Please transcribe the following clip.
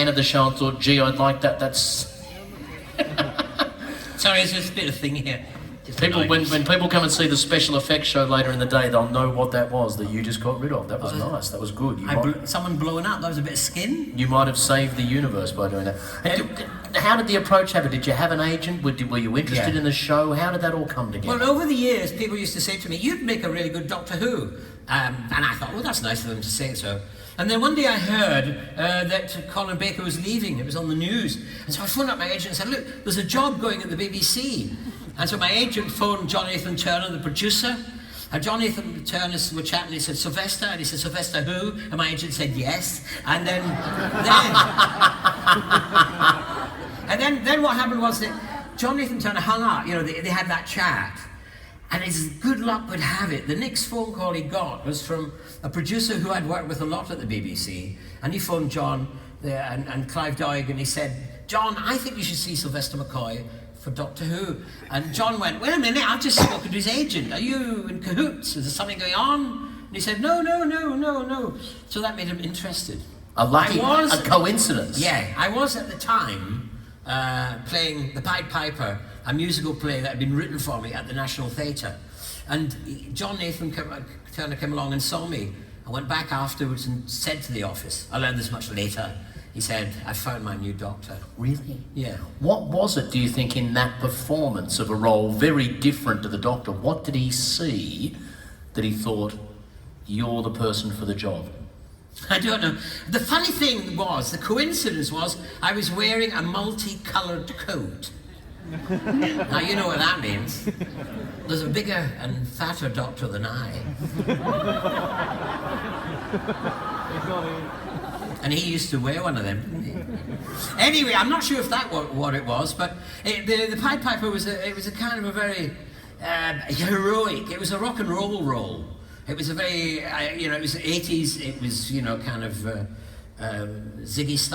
of the show and thought, gee, I'd like that, that's... Sorry, there's just a bit of thing here. People, when people come and see the special effects show later in the day, they'll know what that was that you just got rid of. That was nice, that was good. Someone blowing up, that was a bit of skin. You might have saved the universe by doing that. How did the approach happen? Did you have an agent? Were you interested in the show? How did that all come together? Well, over the years, people used to say to me, you'd make a really good Doctor Who. And I thought, well, that's nice of them to say so. And then one day I heard that Colin Baker was leaving. It was on the news. And so I phoned up my agent and said, look, there's a job going at the BBC. And so my agent phoned John Nathan Turner, the producer. And John Nathan Turner were chatting, he said, Sylvester? And he said, Sylvester who? And my agent said, yes. And then what happened was that John Nathan Turner hung up. You know, they had that chat. And as good luck would have it, the next phone call he got was from a producer who I'd worked with a lot at the BBC. And he phoned John and Clive Doig, and he said, John, I think you should see Sylvester McCoy for Doctor Who. And John went, wait a minute, I've just spoken to his agent. Are you in cahoots? Is there something going on? And he said, no. So that made him interested. A coincidence. Yeah, I was at the time playing The Pied Piper, a musical play that had been written for me at the National Theatre. And John Nathan Turner came along and saw me. I went back afterwards and said to the office, I learned this much later, he said, I found my new doctor. Really? Yeah. What was it, do you think, in that performance of a role very different to the Doctor? What did he see that he thought, you're the person for the job? I don't know. The funny thing was, the coincidence was, I was wearing a multicoloured coat. Now, you know what that means. There's a bigger and fatter doctor than I. And he used to wear one of them, didn't he? Anyway, I'm not sure if that was what it was, but the Pied Piper was a kind of a very heroic. It was a rock and roll role. It was a very, it was 80s. It was, kind of Ziggy Stardust.